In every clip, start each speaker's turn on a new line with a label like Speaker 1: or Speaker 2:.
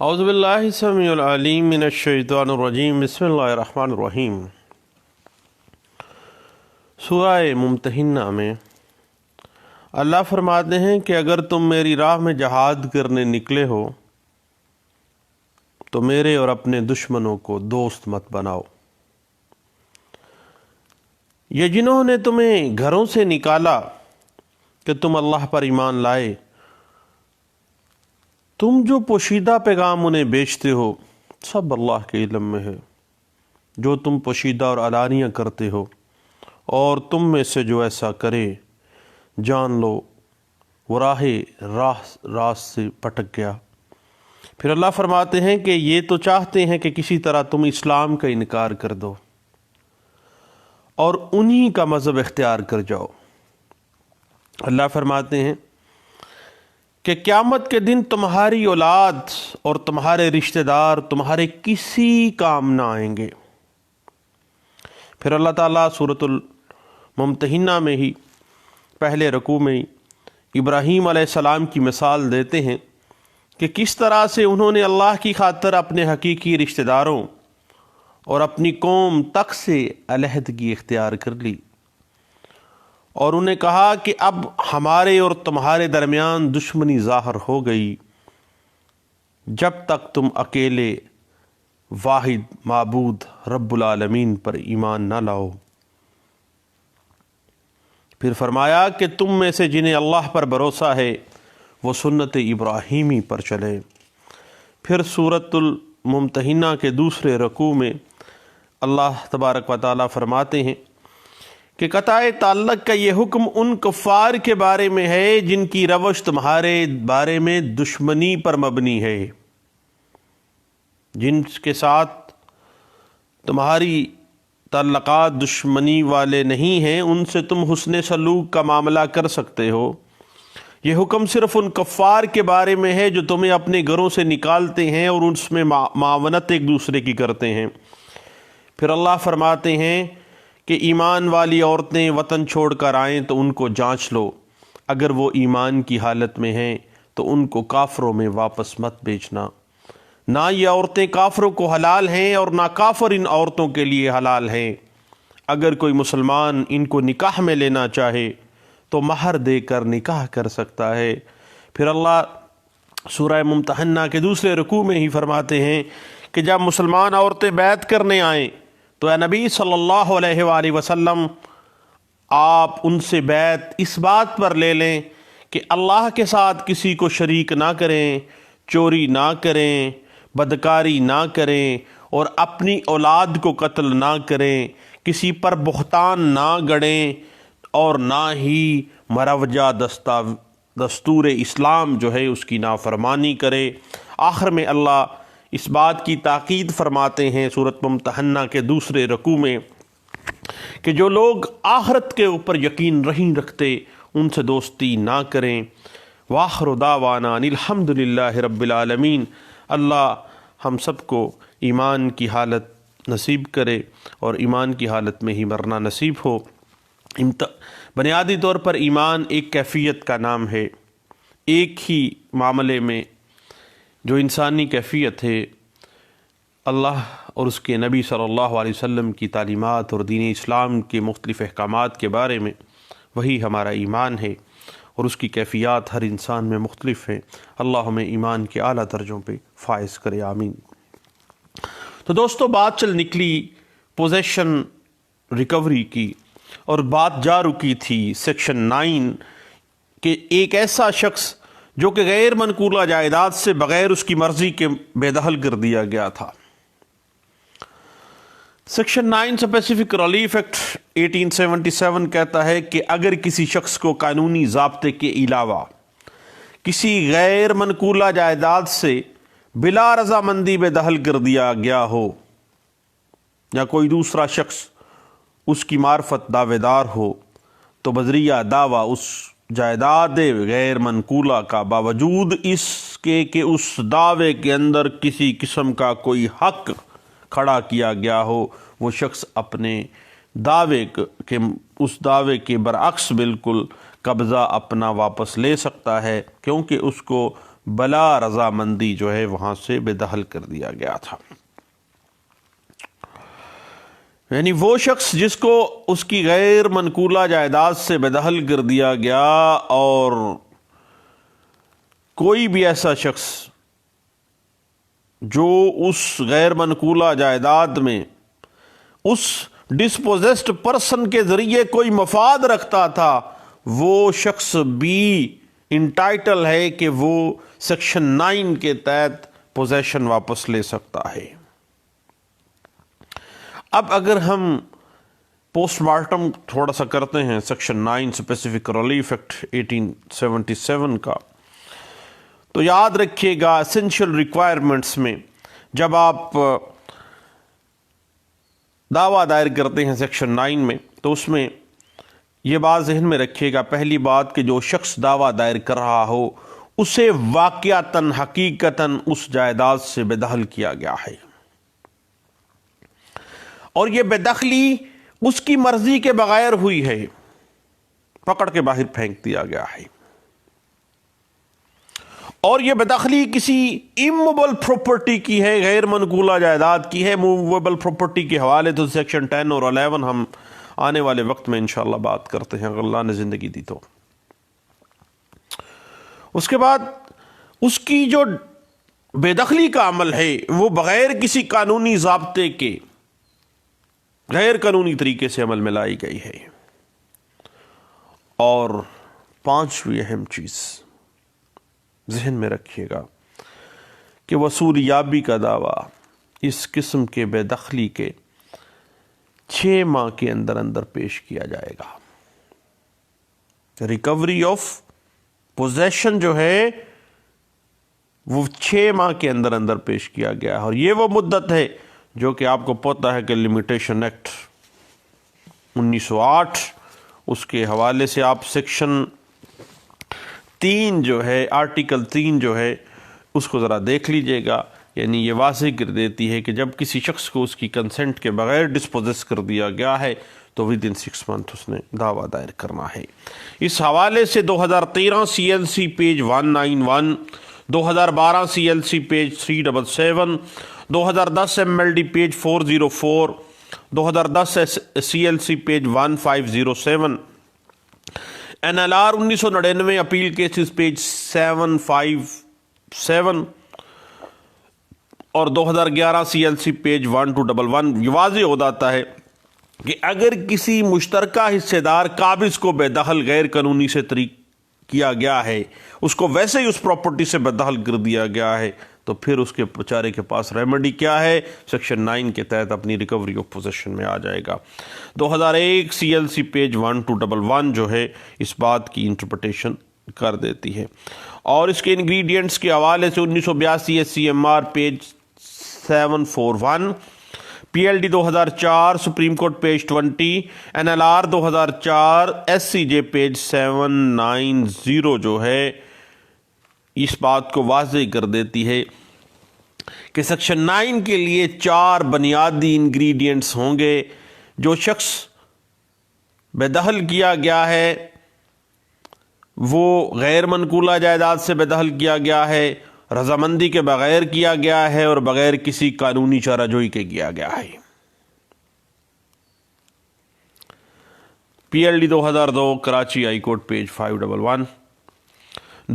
Speaker 1: اعوذ باللہ السمیع العلیم من الشیطان الرجیم بسم اللہ الرحمن الرحیم۔ سورہ ممتحنہ میں اللہ فرماتے ہیں کہ اگر تم میری راہ میں جہاد کرنے نکلے ہو تو میرے اور اپنے دشمنوں کو دوست مت بناؤ۔ یہ جنہوں نے تمہیں گھروں سے نکالا کہ تم اللہ پر ایمان لائے، تم جو پوشیدہ پیغام انہیں بیچتے ہو سب اللہ کے علم میں ہے، جو تم پوشیدہ اور علانیہ کرتے ہو، اور تم میں سے جو ایسا کرے جان لو وہ راہ سے پھٹک گیا۔ پھر اللہ فرماتے ہیں کہ یہ تو چاہتے ہیں کہ کسی طرح تم اسلام کا انکار کر دو اور انہی کا مذہب اختیار کر جاؤ۔ اللہ فرماتے ہیں کہ قیامت کے دن تمہاری اولاد اور تمہارے رشتہ دار تمہارے کسی کام نہ آئیں گے۔ پھر اللہ تعالیٰ سورۃ الممتحنہ میں ہی پہلے رکوع میں ہی ابراہیم علیہ السلام کی مثال دیتے ہیں کہ کس طرح سے انہوں نے اللہ کی خاطر اپنے حقیقی رشتہ داروں اور اپنی قوم تک سے علیحدگی اختیار کر لی، اور انہیں کہا کہ اب ہمارے اور تمہارے درمیان دشمنی ظاہر ہو گئی جب تک تم اکیلے واحد معبود رب العالمین پر ایمان نہ لاؤ۔ پھر فرمایا کہ تم میں سے جنہیں اللہ پر بھروسہ ہے وہ سنت ابراہیمی پر چلے۔ پھر سورۃ الممتحنہ کے دوسرے رکوع میں اللہ تبارک و تعالیٰ فرماتے ہیں کہ قطع تعلق کا یہ حکم ان کفار کے بارے میں ہے جن کی روش تمہارے بارے میں دشمنی پر مبنی ہے، جن کے ساتھ تمہاری تعلقات دشمنی والے نہیں ہیں، ان سے تم حسن سلوک کا معاملہ کر سکتے ہو۔ یہ حکم صرف ان کفار کے بارے میں ہے جو تمہیں اپنے گھروں سے نکالتے ہیں اور اس میں معاونت ایک دوسرے کی کرتے ہیں۔ پھر اللہ فرماتے ہیں کہ ایمان والی عورتیں وطن چھوڑ کر آئیں تو ان کو جانچ لو، اگر وہ ایمان کی حالت میں ہیں تو ان کو کافروں میں واپس مت بیچنا۔ نہ یہ عورتیں کافروں کو حلال ہیں اور نہ کافر ان عورتوں کے لیے حلال ہیں۔ اگر کوئی مسلمان ان کو نکاح میں لینا چاہے تو مہر دے کر نکاح کر سکتا ہے۔ پھر اللہ سورہ ممتحنہ کے دوسرے رکوع میں ہی فرماتے ہیں کہ جب مسلمان عورتیں بیعت کرنے آئیں تو اے نبی صلی اللہ علیہ وآلہ وسلم آپ ان سے بیعت اس بات پر لے لیں کہ اللہ کے ساتھ کسی کو شریک نہ کریں، چوری نہ کریں، بدکاری نہ کریں، اور اپنی اولاد کو قتل نہ کریں، کسی پر بہتان نہ گڑیں، اور نہ ہی مروجہ دستور اسلام جو ہے اس کی نافرمانی کرے۔ آخر میں اللہ اس بات کی تاکید فرماتے ہیں سورۃ ممتحنہ کے دوسرے رکوع میں کہ جو لوگ آخرت کے اوپر یقین نہیں رکھتے ان سے دوستی نہ کریں۔ وآخر دعوانا ان الحمد للہ رب العالمین۔ اللہ ہم سب کو ایمان کی حالت نصیب کرے اور ایمان کی حالت میں ہی مرنا نصیب ہو۔ بنیادی طور پر ایمان ایک کیفیت کا نام ہے، ایک ہی معاملے میں جو انسانی کیفیت ہے اللہ اور اس کے نبی صلی اللہ علیہ وسلم کی تعلیمات اور دین اسلام کے مختلف احکامات کے بارے میں، وہی ہمارا ایمان ہے، اور اس کی کیفیات ہر انسان میں مختلف ہیں۔ اللہ ہمیں ایمان کے اعلیٰ درجوں پہ فائز کرے، آمین۔ تو دوستو، بات چل نکلی پوزیشن ریکوری کی، اور بات جا رکی تھی سیکشن 9 کہ ایک ایسا شخص جو کہ غیر منقولہ جائیداد سے بغیر اس کی مرضی کے بے دخل کر دیا گیا تھا۔ سیکشن 9 اسپیسیفک ریلیف ایکٹ 1877 کہتا ہے کہ اگر کسی شخص کو قانونی ضابطے کے علاوہ کسی غیر منقولہ جائیداد سے بلا رضامندی بے دخل کر دیا گیا ہو، یا کوئی دوسرا شخص اس کی معرفت دعوے دار ہو، تو بذریعہ دعویٰ اس جائیداد غیر منقولہ کا باوجود اس کے کہ اس دعوے کے اندر کسی قسم کا کوئی حق کھڑا کیا گیا ہو، وہ شخص اپنے دعوے کے اس دعوے کے برعکس بالکل قبضہ اپنا واپس لے سکتا ہے، کیونکہ اس کو بلا رضامندی جو ہے وہاں سے بے دخل کر دیا گیا تھا. یعنی وہ شخص جس کو اس کی غیر منقولہ جائیداد سے بے دخل کر دیا گیا، اور کوئی بھی ایسا شخص جو اس غیر منقولہ جائیداد میں اس ڈسپوزیسڈ پرسن کے ذریعے کوئی مفاد رکھتا تھا، وہ شخص بھی انٹائٹل ہے کہ وہ سیکشن 9 کے تحت پوزیشن واپس لے سکتا ہے. اب اگر ہم پوسٹ مارٹم تھوڑا سا کرتے ہیں سیکشن 9 اسپیسیفک ریلیف ایکٹ 1877 کا، تو یاد رکھیے گا اسینشیل ریکوائرمنٹس میں جب آپ دعویٰ دائر کرتے ہیں سیکشن 9 میں، تو اس میں یہ بات ذہن میں رکھیے گا، پہلی بات کہ جو شخص دعویٰ دائر کر رہا ہو اسے واقعتاً حقیقتاً اس جائیداد سے بے دخل کیا گیا ہے، اور یہ بے دخلی اس کی مرضی کے بغیر ہوئی ہے، پکڑ کے باہر پھینک دیا گیا ہے. اور یہ بے دخلی کسی اموویبل پراپرٹی کی ہے، غیر منقولہ جائیداد کی ہے. موویبل پراپرٹی کے حوالے تو سیکشن 10 اور 11 ہم آنے والے وقت میں انشاءاللہ بات کرتے ہیں اگر اللہ نے زندگی دی تو. اس کے بعد اس کی جو بے دخلی کا عمل ہے وہ بغیر کسی قانونی ضابطے کے غیر قانونی طریقے سے عمل میں لائی گئی ہے. اور پانچویں اہم چیز ذہن میں رکھیے گا کہ وصول یابی کا دعویٰ اس قسم کے بے دخلی کے 6 ماہ کے اندر اندر پیش کیا جائے گا. ریکوری آف پوزیشن جو ہے وہ 6 ماہ کے اندر اندر پیش کیا گیا ہے، اور یہ وہ مدت ہے جو کہ آپ کو پتہ ہے کہ لمیٹیشن ایکٹ 1908 اس کے حوالے سے آپ سیکشن 3 جو ہے آرٹیکل 3 جو ہے اس کو ذرا دیکھ لیجئے گا. یعنی یہ واضح کر دیتی ہے کہ جب کسی شخص کو اس کی کنسنٹ کے بغیر ڈسپوزیس کر دیا گیا ہے تو ودن 6 منتھ اس نے دعویٰ دائر کرنا ہے. اس حوالے سے 2013 CLC page 191، 2012 CLC page 377، 2010 MLD page 404، 2010 CLC page 1507، NLR 1999 appeal cases page 757، اور 2011 CLC پیج 1211. یہ واضح ہو جاتا ہے کہ اگر کسی مشترکہ حصے دار قابض کو بے دخل غیر قانونی سے کیا گیا ہے، اس کو ویسے ہی اس پراپرٹی سے بے دخل کر دیا گیا ہے، تو پھر اس کے بیچارے کے پاس ریمیڈی کیا ہے؟ سیکشن 9 کے تحت اپنی ریکوری آف پوزیشن میں آ جائے گا. 2001 CLC پیج 1211 جو ہے اس بات کی انٹرپریٹیشن کر دیتی ہے. اور اس کے انگریڈینٹس کے حوالے سے 1982 SCMR page 741، PLD 2004 supreme court page 20، NLR 2004 SCJ page 790 جو ہے اس بات کو واضح کر دیتی ہے کہ سیکشن 9 کے لیے 4 بنیادی انگریڈینٹس ہوں گے. جو شخص بے دخل کیا گیا ہے وہ غیر منقولہ جائیداد سے بے دخل کیا گیا ہے، رضامندی کے بغیر کیا گیا ہے، اور بغیر کسی قانونی چارہ جوئی کے کیا گیا ہے. PLD 2002 Karachi high court page 511،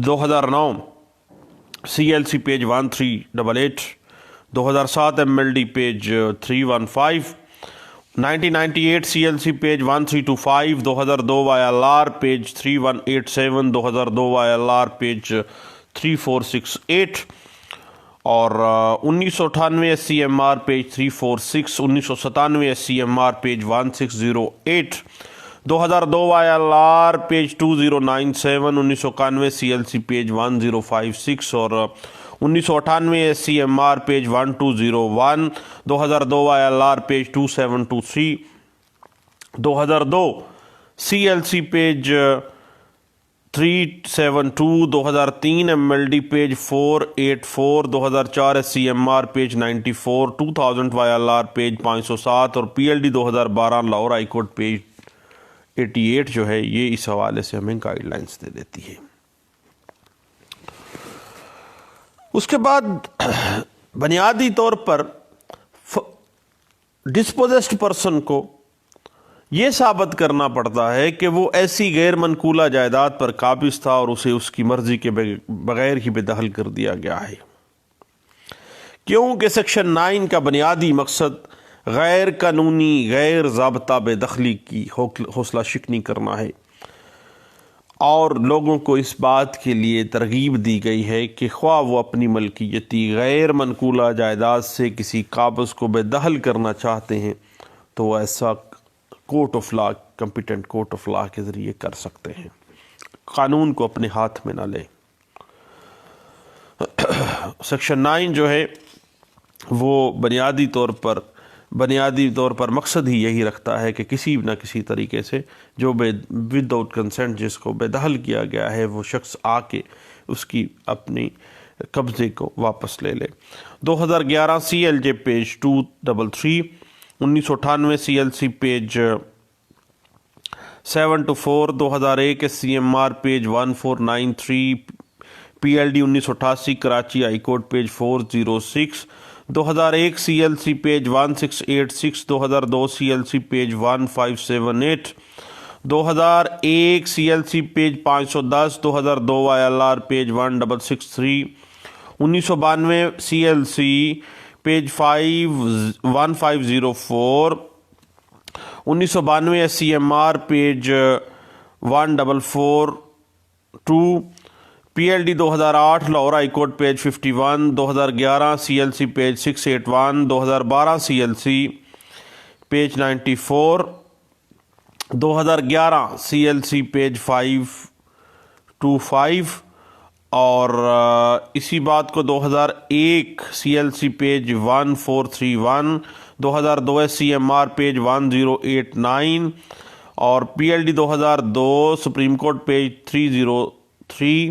Speaker 1: 2009 CLC page 1388، 2007 MLD page 315، 1998 CLC page 1325، 2002 YLR page 3187، 2002 YLR page 3468، اور 1998 SCMR page 346، 1997 SCMR page 1608، 2002 YLR page 2097، 1991 CLC page 1056، اور 1998 SCMR page 1201، 2002 YLR page 2723، 2002 CLC page 372، 2003 MLD page 484، 2004 SCMR page 94، 2000 YLR page 507، اور PLD 2012 Lahore high court page 88 جو ہے یہ اس حوالے سے ہمیں guide lines دے دیتی ہے. اس کے بعد بنیادی طور پر ڈسپوزسڈ پرسن کو یہ ثابت کرنا پڑتا ہے کہ وہ ایسی غیر منقولہ جائیداد پر قابض تھا اور اسے اس کی مرضی کے بغیر ہی بے دخل کر دیا گیا ہے، کیونکہ سیکشن 9 کا بنیادی مقصد غیر قانونی غیر ضابطہ بے دخلی کی حوصلہ شکنی کرنا ہے، اور لوگوں کو اس بات کے لیے ترغیب دی گئی ہے کہ خواہ وہ اپنی ملکیتی غیر منقولہ جائیداد سے کسی قابض کو بے دخل کرنا چاہتے ہیں تو وہ ایسا court of law, competent court of law کے ذریعے کر سکتے ہیں، قانون کو اپنے ہاتھ میں نہ لیں۔ سیکشن 9 جو ہے وہ بنیادی طور پر مقصد ہی یہی رکھتا ہے کہ کسی نہ کسی طریقے سے جو ود آؤٹ کنسنٹ جس کو بے دخل کیا گیا ہے وہ شخص آ کے اس کی اپنی قبضے کو واپس لے لے۔ 2011 CLJ page 233، 1998 CLC page 7-4، 2001 SCMR page 1493، PLD 1988 Karachi high court page 406، 2001 CLC page 1686، 2002 CLC page 1578، 2001 CLC page 510، 2002 ILR page 1663، 1992 CLC page 1504، 1992 SCMR page 1442، PLD 2008 Lahore high court page 51، 2011 CLC page 681، 2012 CLC page 94، 2011 CLC page 525، اور اسی بات کو 2001 CLC page 1431، 2002 SCMR page 1089، اور PLD 2002 supreme court page 303،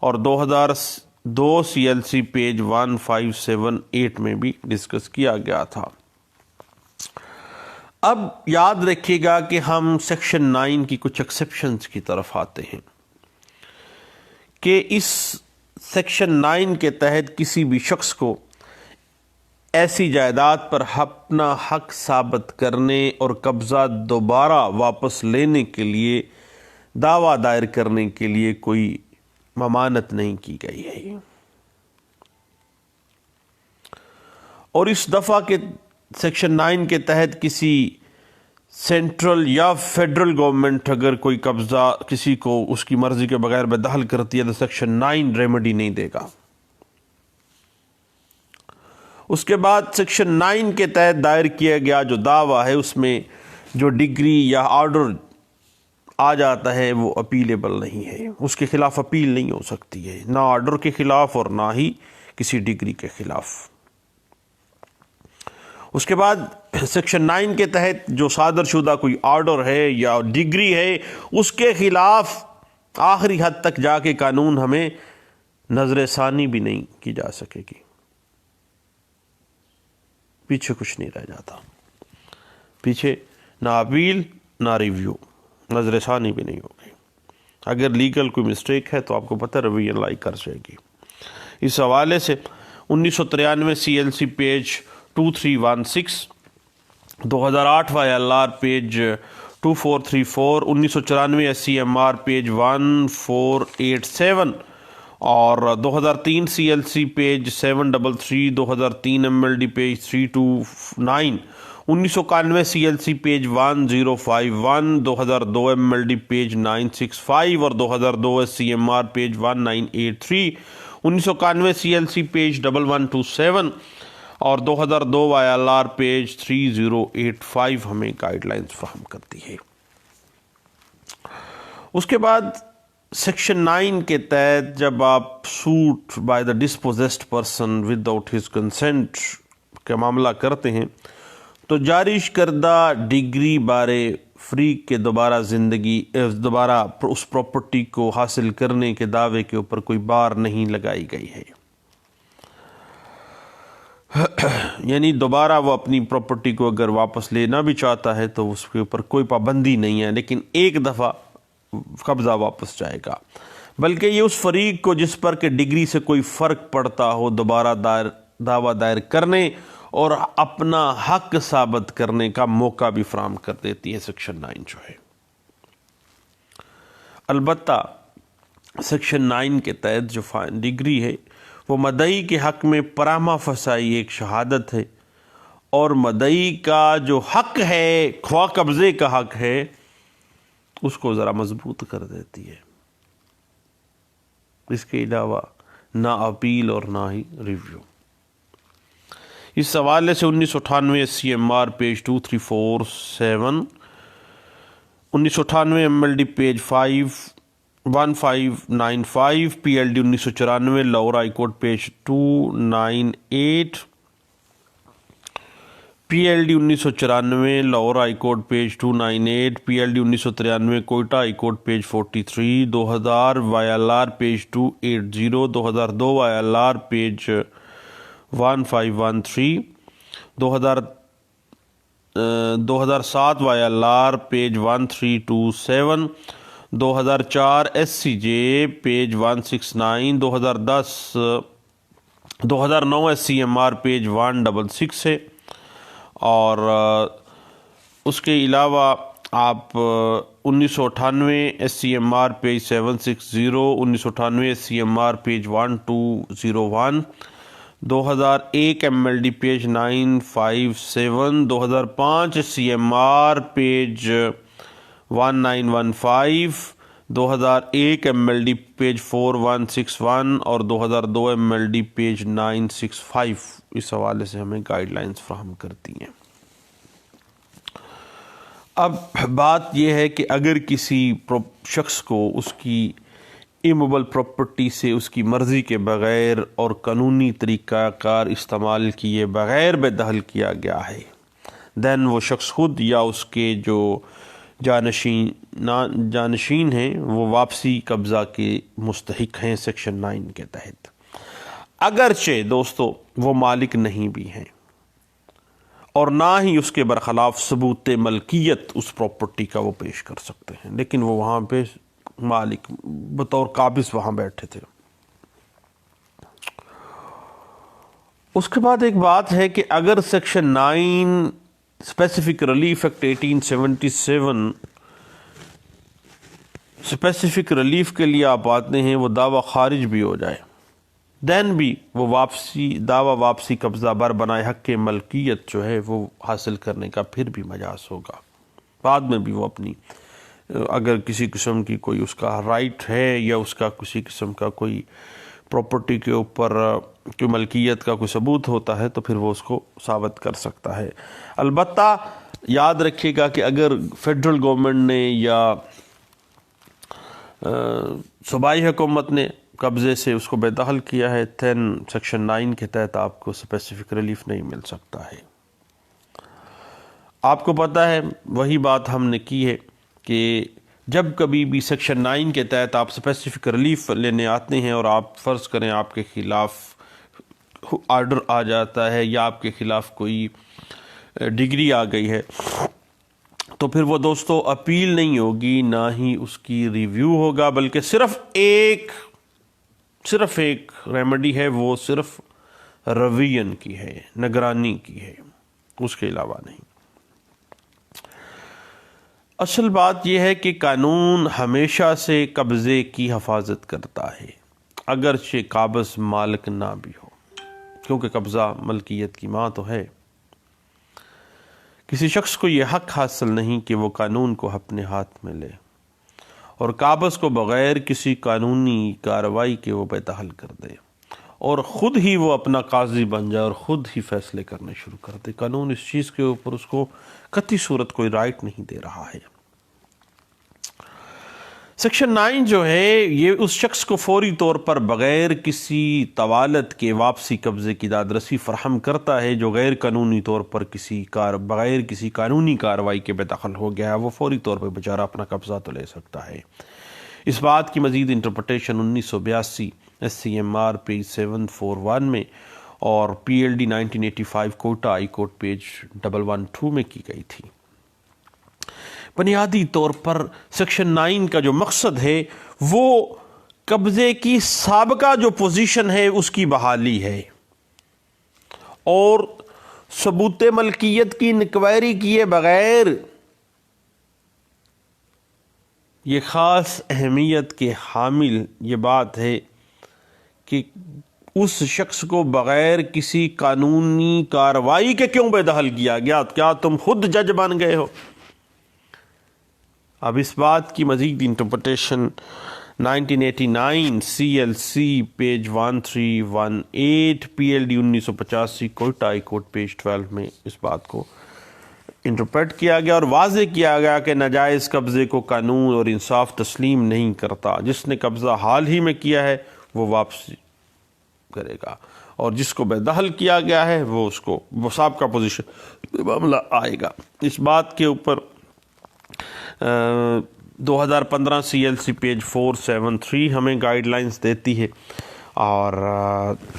Speaker 1: اور 2002 CLC page 1578 میں بھی discuss کیا گیا تھا۔ اب یاد رکھیے گا کہ ہم سیکشن 9 کی کچھ ایکسیپشنز کی طرف آتے ہیں کہ اس سیکشن 9 کے تحت کسی بھی شخص کو ایسی جائیداد پر اپنا حق ثابت کرنے اور قبضہ دوبارہ واپس لینے کے لیے دعویٰ دائر کرنے کے لیے کوئی ممانعت نہیں کی گئی ہے، اور اس دفعہ کے سیکشن 9 کے تحت کسی سینٹرل یا فیڈرل گورنمنٹ اگر کوئی قبضہ کسی کو اس کی مرضی کے بغیر بے دخل کرتی ہے تو سیکشن 9 ریمیڈی نہیں دے گا۔ اس کے بعد سیکشن 9 کے تحت دائر کیا گیا جو دعویٰ ہے اس میں جو ڈگری یا آرڈر آ جاتا ہے وہ اپیلیبل نہیں ہے، اس کے خلاف اپیل نہیں ہو سکتی ہے، نہ آرڈر کے خلاف اور نہ ہی کسی ڈگری کے خلاف۔ اس کے بعد سیکشن 9 کے تحت جو صادر شدہ کوئی آرڈر ہے یا ڈگری ہے اس کے خلاف آخری حد تک جا کے قانون ہمیں نظر ثانی بھی نہیں کی جا سکے گی، پیچھے کچھ نہیں رہ جاتا، پیچھے نہ اپیل نہ ریویو، نظر ثانی بھی نہیں ہوگی۔ اگر لیگل کوئی مسٹیک ہے تو آپ کو پتہ رویہ لائی کر جائے گی۔ اس حوالے سے 1993 CLC page 2316، 2008 ILR page 2434، 1994 SCMR page 1487، اور 2003 CLC page 733، 2003 MLD page 329، 1991 CLC page 1051، 2002 MLD page 965، اور 2002 SCMR پیج 1983، 1991 CLC پیج 1127، اور 2002 ILR پیج 3085 ہمیں گائیڈ لائنز فراہم کرتی ہے۔ اس کے بعد سیکشن 9 کے تحت جب آپ suit by the dispossessed person without his consent کا معاملہ کرتے ہیں تو جاری کردہ ڈگری بارے فریق کے دوبارہ اس پراپرٹی کو حاصل کرنے کے دعوے کے اوپر کوئی بار نہیں لگائی گئی ہے، یعنی دوبارہ وہ اپنی پراپرٹی کو اگر واپس لینا بھی چاہتا ہے تو اس کے اوپر کوئی پابندی نہیں ہے، لیکن ایک دفعہ قبضہ واپس جائے گا۔ بلکہ یہ اس فریق کو جس پر کہ ڈگری سے کوئی فرق پڑتا ہو دوبارہ دعویٰ دائر کرنے اور اپنا حق ثابت کرنے کا موقع بھی فراہم کر دیتی ہے سیکشن 9 جو ہے۔ البتہ سیکشن 9 کے تحت جو ڈگری ہے وہ مدعی کے حق میں پرامہ فسائی ایک شہادت ہے، اور مدعی کا جو حق ہے، خواہ قبضے کا حق ہے، اس کو ذرا مضبوط کر دیتی ہے۔ اس کے علاوہ نہ اپیل اور نہ ہی ریویو۔ اس حوالے سے 1998 SCMR page 2347، 1998 MLD page 1595، PLD 1994 Lahore high court page 298، PLD 1994 Lahore high court page 298، PLD 1993 Quetta high court page 43، 2000 YLR page 280، 2002 YLR page 1513، 2007 YLR page 1327، 2004 SCJ page 169، 2009 SCMR page 166 ہے، اور اس کے علاوہ آپ 1998 SCMR page 760، 1998 SCMR page 1201، 2001 MLD page 957، 2005 SCMR page 1915، 2001 MLD page 4161 اور 2002 MLD page 965 اس حوالے سے ہمیں guide lines فراہم کرتی ہیں۔ اب بات یہ ہے کہ اگر کسی شخص کو اس کی ایموبل پراپرٹی سے اس کی مرضی کے بغیر اور قانونی طریقہ کار استعمال کیے بغیر بے دخل کیا گیا ہے، دین وہ شخص خود یا اس کے جو جانشین ہیں وہ واپسی قبضہ کے مستحق ہیں سیکشن 9 کے تحت، اگرچہ دوستو وہ مالک نہیں بھی ہیں اور نہ ہی اس کے برخلاف ثبوت ملکیت اس پراپرٹی کا وہ پیش کر سکتے ہیں، لیکن وہ وہاں پہ مالک بطور قابض وہاں بیٹھے تھے۔ اس کے بعد ایک بات ہے کہ اگر section 9 specific relief act 1877 specific relief کے لیے آپ آتے ہیں، وہ دعویٰ خارج بھی ہو جائے، دین بھی وہ دعویٰ واپسی قبضہ بر بنائے حق کے ملکیت جو ہے وہ حاصل کرنے کا پھر بھی مجاز ہوگا۔ بعد میں بھی وہ اپنی اگر کسی قسم کی کوئی اس کا رائٹ ہے یا اس کا کسی قسم کا کوئی پراپرٹی کے اوپر کوئی ملکیت کا کوئی ثبوت ہوتا ہے تو پھر وہ اس کو ثابت کر سکتا ہے۔ البتہ یاد رکھیے گا کہ اگر فیڈرل گورنمنٹ نے یا صوبائی حکومت نے قبضے سے اس کو بے دخل کیا ہے، then سیکشن 9 کے تحت آپ کو اسپیسیفک ریلیف نہیں مل سکتا ہے۔ آپ کو پتہ ہے وہی بات ہم نے کی ہے کہ جب کبھی بھی سیکشن 9 کے تحت آپ اسپیسیفک ریلیف لینے آتے ہیں اور آپ فرض کریں آپ کے خلاف آرڈر آ جاتا ہے یا آپ کے خلاف کوئی ڈگری آ گئی ہے، تو پھر وہ دوستو اپیل نہیں ہوگی، نہ ہی اس کی ریویو ہوگا، بلکہ صرف ایک ریمیڈی ہے، وہ صرف ریویژن کی ہے، نگرانی کی ہے، اس کے علاوہ نہیں۔ اصل بات یہ ہے کہ قانون ہمیشہ سے قبضے کی حفاظت کرتا ہے، اگرچہ قابض مالک نہ بھی ہو، کیونکہ قبضہ ملکیت کی ماں تو ہے۔ کسی شخص کو یہ حق حاصل نہیں کہ وہ قانون کو اپنے ہاتھ میں لے اور قابض کو بغیر کسی قانونی کارروائی کے وہ بے دخل کر دے اور خود ہی وہ اپنا قاضی بن جائے اور خود ہی فیصلے کرنے شروع کر دے۔ قانون اس چیز کے اوپر اس کو قطعی صورت کوئی رائٹ نہیں دے رہا ہے۔ سیکشن 9 جو ہے یہ اس شخص کو فوری طور پر بغیر کسی طوالت کے واپسی قبضے کی دادرسی فراہم کرتا ہے جو غیر قانونی طور پر بغیر کسی قانونی کارروائی کے بے دخل ہو گیا ہے، وہ فوری طور پر بیچارہ اپنا قبضہ تو لے سکتا ہے۔ اس بات کی مزید انٹرپریٹیشن 1982 SCMR پیج 741 میں اور PLD 1985 Quetta high court page 112 میں کی گئی تھی۔ بنیادی طور پر سیکشن 9 کا جو مقصد ہے وہ قبضے کی سابقہ جو پوزیشن ہے اس کی بحالی ہے، اور ثبوت ملکیت کی انکوائری کیے بغیر یہ خاص اہمیت کے حامل یہ بات ہے کہ اس شخص کو بغیر کسی قانونی کارروائی کے کیوں بے دخل کیا گیا؟ کیا تم خود جج بن گئے ہو؟ اب اس بات کی مزید interpretation 1989 CLC page 1318 PLD 1985 Quetta high court page 12 میں اس بات کو انٹرپریٹ کیا گیا اور واضح کیا گیا کہ ناجائز قبضے کو قانون اور انصاف تسلیم نہیں کرتا۔ جس نے قبضہ حال ہی میں کیا ہے وہ واپسی کرے گا، اور جس کو بے دخل کیا گیا ہے وہ اس کو سابقہ پوزیشن معاملہ آئے گا۔ اس بات کے اوپر 2015 CLC پیج 473 ہمیں گائیڈ لائنز دیتی ہے، اور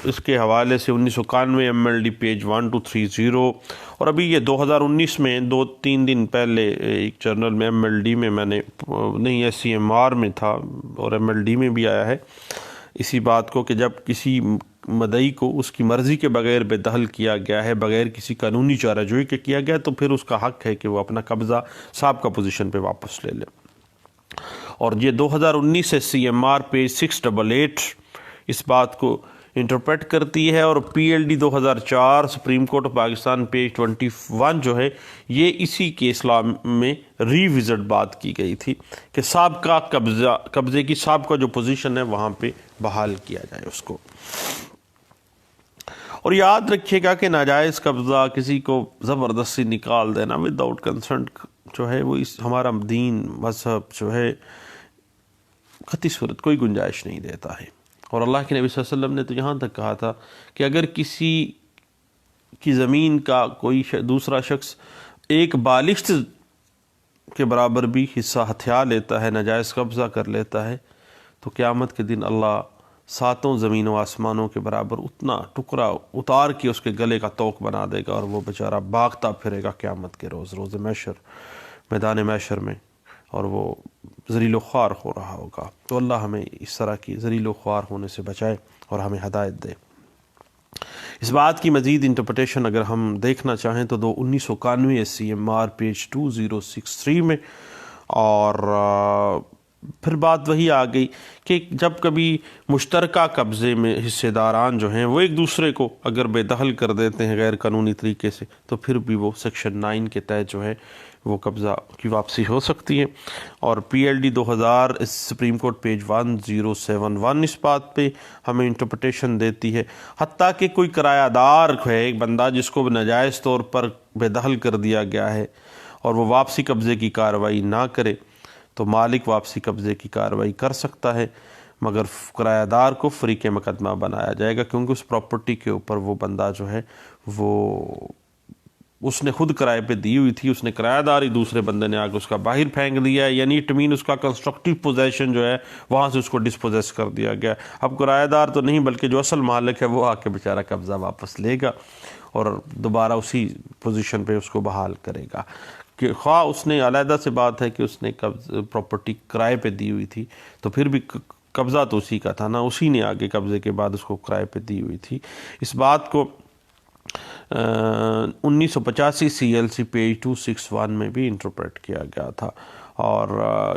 Speaker 1: اس کے حوالے سے 1991 MLD پیج 1230، اور ابھی یہ 2019 میں 2-3 دن پہلے ایک جرنل میں MLD میں نے نہیں SCMR میں تھا اور MLD میں بھی آیا ہے اسی بات کو کہ جب کسی مدعی کو اس کی مرضی کے بغیر بے دخل کیا گیا ہے، بغیر کسی قانونی چارہ جوئی کے کیا گیا، تو پھر اس کا حق ہے کہ وہ اپنا قبضہ سابقہ پوزیشن پہ واپس لے لے۔ اور یہ 2019 SCMR پیج 688 اس بات کو انٹرپریٹ کرتی ہے، اور PLD 2004 supreme court of Pakistan page 21 جو ہے یہ اسی کیس لا میں ری وزٹ بات کی گئی تھی کہ سابقہ قبضے کی سابقہ جو پوزیشن ہے وہاں پہ بحال کیا جائے اس کو۔ اور یاد رکھیے گا کہ ناجائز قبضہ کسی کو زبردستی نکال دینا وداؤٹ کنسنٹ جو ہے وہ ہمارا دین مذہب جو ہے قطعی صورت کوئی گنجائش نہیں دیتا ہے۔ اور اللہ کے نبی صلی اللہ علیہ وسلم نے تو یہاں تک کہا تھا کہ اگر کسی کی زمین کا کوئی دوسرا شخص ایک بالشت کے برابر بھی حصہ ہتھیا لیتا ہے، ناجائز قبضہ کر لیتا ہے، تو قیامت کے دن اللہ 7 زمین و آسمانوں کے برابر اتنا ٹکڑا اتار کے اس کے گلے کا توق بنا دے گا، اور وہ بیچارہ بھاگتا پھرے گا قیامت کے روز محشر، میدان محشر میں، اور وہ ذلیل و خوار ہو رہا ہوگا۔ تو اللہ ہمیں اس طرح کی ذلیل و خوار ہونے سے بچائے اور ہمیں ہدایت دے۔ اس بات کی مزید انٹرپریٹیشن اگر ہم دیکھنا چاہیں تو 1991 SCMR پیج 2063 میں، اور پھر بات وہی آ گئی کہ جب کبھی مشترکہ قبضے میں حصے داران جو ہیں وہ ایک دوسرے کو اگر بے دخل کر دیتے ہیں غیر قانونی طریقے سے، تو پھر بھی وہ سیکشن 9 کے تحت جو ہے وہ قبضہ کی واپسی ہو سکتی ہے۔ اور PLD 2000 سپریم کورٹ پیج 1071 اس بات پہ ہمیں انٹرپریٹیشن دیتی ہے، حتیٰ کہ کوئی کرایہ دار ہے ایک بندہ جس کو ناجائز طور پر بے دخل کر دیا گیا ہے اور وہ واپسی قبضے کی کارروائی نہ کرے تو مالک واپسی قبضے کی کارروائی کر سکتا ہے، مگر کرایہ دار کو فریق مقدمہ بنایا جائے گا، کیونکہ اس پراپرٹی کے اوپر وہ بندہ جو ہے وہ اس نے خود کرائے پہ دی ہوئی تھی، اس نے کرایہ دار ہی دوسرے بندے نے آ کے اس کا باہر پھینک دیا ہے، یعنی اٹمین اس کا کنسٹرکٹیو پوزیشن جو ہے وہاں سے اس کو ڈسپوزیس کر دیا گیا۔ اب کرایہ دار تو نہیں بلکہ جو اصل مالک ہے وہ آ کے بیچارہ قبضہ واپس لے گا اور دوبارہ اسی پوزیشن پہ اس کو بحال کرے گا، کہ خواہ اس نے علیحدہ سے بات ہے کہ اس نے پراپرٹی کرائے پہ دی ہوئی تھی تو پھر بھی قبضہ تو اسی کا تھا نا، اسی نے آگے قبضے کے بعد اس کو کرائے پہ دی ہوئی تھی۔ اس بات کو 1985 CLC پیج 261 میں بھی انٹرپریٹ کیا گیا تھا۔ اور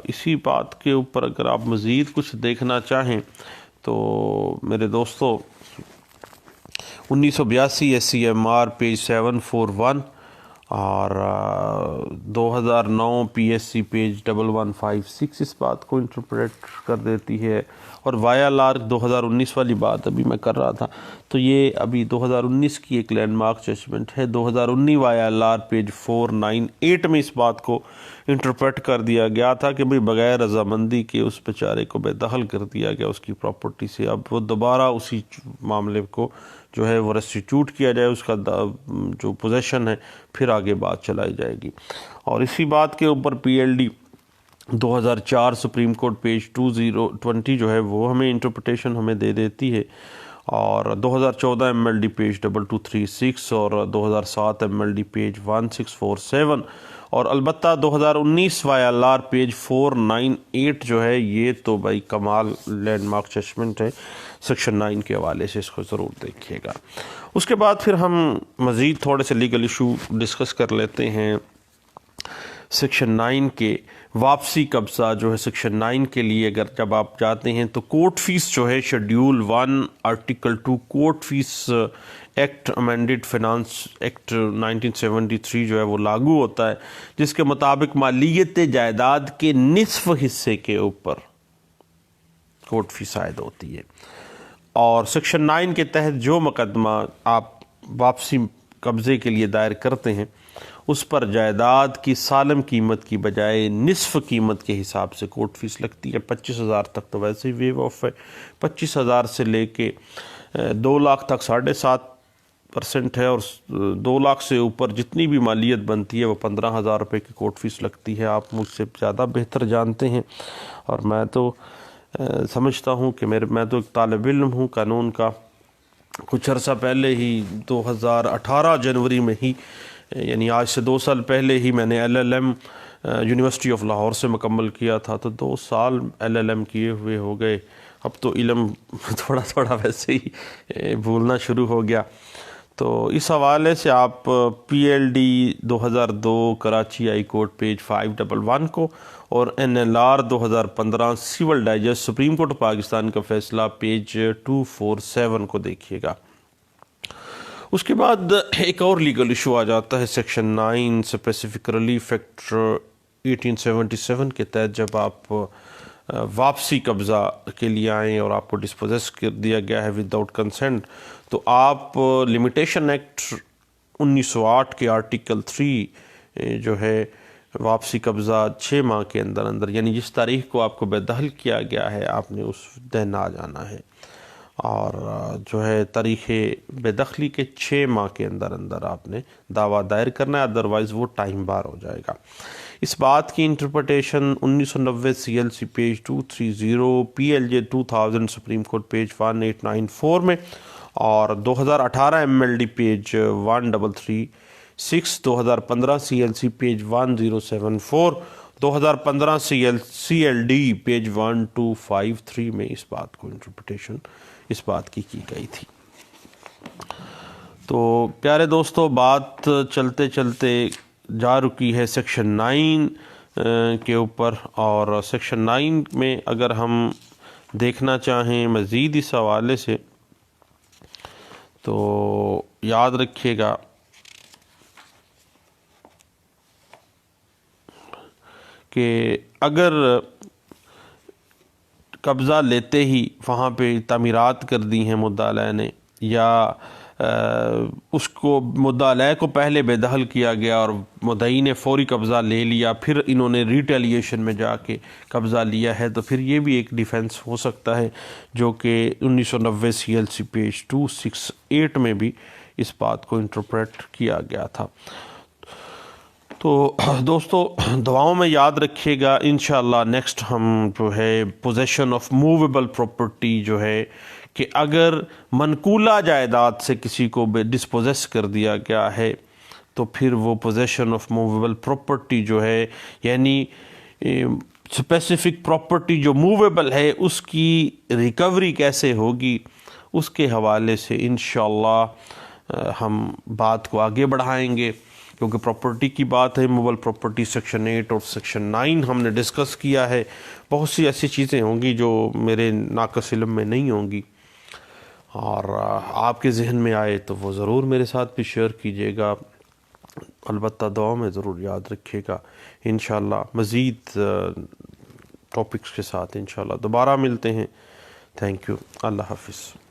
Speaker 1: اسی بات کے اوپر اگر آپ مزید کچھ دیکھنا چاہیں تو میرے دوستو 1982 SCMR پیج 741 اور 2009 PSC پیج 1156 اس بات کو انٹرپریٹ کر دیتی ہے۔ اور وایا لارک 2019 والی بات ابھی میں کر رہا تھا تو یہ ابھی 2019 کی ایک لینڈ مارک ججمنٹ ہے۔ 2019 وایا لار پیج 498 میں اس بات کو انٹرپریٹ کر دیا گیا تھا کہ بھئی بغیر رضامندی کے اس بیچارے کو بے دخل کر دیا گیا اس کی پراپرٹی سے، اب وہ دوبارہ اسی معاملے کو جو ہے وہ ریسٹیٹیوٹ کیا جائے، اس کا جو پوزیشن ہے پھر آگے بات چلائی جائے گی۔ اور اسی بات کے اوپر PLD 2004 سپریم کورٹ پیج 2020 جو ہے وہ ہمیں انٹرپریٹیشن ہمیں دے دیتی ہے، اور 2014 MLD پیج 2236 اور 2007 MLD پیج 1647 اور البتہ 2019 YLR پیج 498 جو ہے یہ تو بھائی کمال لینڈ مارک ججمنٹ ہے، سیکشن 9 کے حوالے سے اس کو ضرور دیکھیے گا۔ اس کے بعد پھر ہم مزید تھوڑے سے لیگل ایشو ڈسکس کر لیتے ہیں۔ سیکشن 9 کے واپسی قبضہ جو ہے سیکشن 9 کے لیے اگر جب آپ جاتے ہیں تو کورٹ فیس جو ہے schedule 1 article 2 court fee act amended finance act 1973 جو ہے وہ لاگو ہوتا ہے، جس کے مطابق مالیت جائیداد کے نصف حصے کے اوپر کورٹ فیس عائد ہوتی ہے، اور سیکشن 9 کے تحت جو مقدمہ آپ واپسی قبضے کے لیے دائر کرتے ہیں اس پر جائیداد کی سالم قیمت کی بجائے نصف قیمت کے حساب سے کورٹ فیس لگتی ہے۔ 25,000 تک تو ویسے ہی ویو آف ہے، 25,000 سے لے کے 2 لاکھ تک 7.5% ہے، اور 2 لاکھ سے اوپر جتنی بھی مالیت بنتی ہے وہ 15,000 روپے کی کورٹ فیس لگتی ہے۔ آپ مجھ سے زیادہ بہتر جانتے ہیں، اور میں تو سمجھتا ہوں کہ میں تو ایک طالب علم ہوں قانون کا۔ کچھ عرصہ پہلے ہی 2018 جنوری میں ہی، یعنی آج سے 2 سال پہلے ہی میں نے LLM یونیورسٹی آف لاہور سے مکمل کیا تھا، تو 2 سال LLM کیے ہوئے ہو گئے۔ اب تو علم تھوڑا تھوڑا ویسے ہی بھولنا شروع ہو گیا۔ تو اس حوالے سے آپ PLD 2002 Karachi high court page 511 کو، اور NLR 2015 civil digest supreme court Pakistan کا فیصلہ پیج 247 کو دیکھیے گا۔ اس کے بعد ایک اور لیگل ایشو آ جاتا ہے سیکشن 9 اسپیسیفک ریلیف ایکٹ 1877 کے تحت۔ جب آپ واپسی قبضہ کے لیے آئیں اور آپ کو ڈسپوزیس کر دیا گیا ہے ود آؤٹ کنسنٹ، تو آپ لمیٹیشن ایکٹ 1908 کے آرٹیکل 3 جو ہے واپسی قبضہ 6 ماہ کے اندر اندر، یعنی جس تاریخ کو آپ کو بے دخل کیا گیا ہے آپ نے اس دن آ جانا ہے، اور جو ہے تاریخ بے دخلی کے 6 ماہ کے اندر اندر آپ نے دعویٰ دائر کرنا ہے، ادروائز وہ ٹائم بار ہو جائے گا۔ اس بات کی interpretation 1990 CLC page 230، PLJ 2000 supreme court page 1894 میں، اور 2018 MLD page 1336، 2015 CLC page 1074، 2015 CLD page 1253 میں اس بات کو انٹرپریٹیشن اس بات کی گئی تھی۔ تو پیارے دوستو، بات چلتے چلتے جا رکی ہے سیکشن 9 کے اوپر، اور سیکشن 9 میں اگر ہم دیکھنا چاہیں مزید اس حوالے سے تو یاد رکھیے گا کہ اگر قبضہ لیتے ہی وہاں پہ تعمیرات کر دی ہیں مدعا علیہ نے، یا اس کو مدعا علیہ کو پہلے بے دخل کیا گیا اور مدعی نے فوری قبضہ لے لیا، پھر انہوں نے ریٹیلیشن میں جا کے قبضہ لیا ہے، تو پھر یہ بھی ایک ڈیفنس ہو سکتا ہے، جو کہ 1990 CLC پیج 268 میں بھی اس بات کو انٹرپریٹ کیا گیا تھا۔ تو دوستو، دعاؤں میں یاد رکھیے گا، انشاءاللہ نیکسٹ ہم جو ہے پوزیشن آف موویبل پراپرٹی جو ہے کہ اگر منقولہ جائیداد سے کسی کو ڈسپوزیس کر دیا گیا ہے تو پھر وہ پوزیشن آف موویبل پراپرٹی جو ہے، یعنی اسپیسیفک پراپرٹی جو موویبل ہے اس کی ریکوری کیسے ہوگی، اس کے حوالے سے انشاءاللہ ہم بات کو آگے بڑھائیں گے، کیونکہ پراپرٹی کی بات ہے، موویبل پراپرٹی سیکشن 8 اور سیکشن 9 ہم نے ڈسکس کیا ہے۔ بہت سی ایسی چیزیں ہوں گی جو میرے ناقص علم میں نہیں ہوں گی، اور آپ کے ذہن میں آئے تو وہ ضرور میرے ساتھ بھی شیئر کیجیے گا، البتہ دعاؤں میں ضرور یاد رکھیے گا۔ انشاءاللہ مزید ٹاپکس کے ساتھ انشاءاللہ دوبارہ ملتے ہیں۔ تھینک یو، اللہ حافظ۔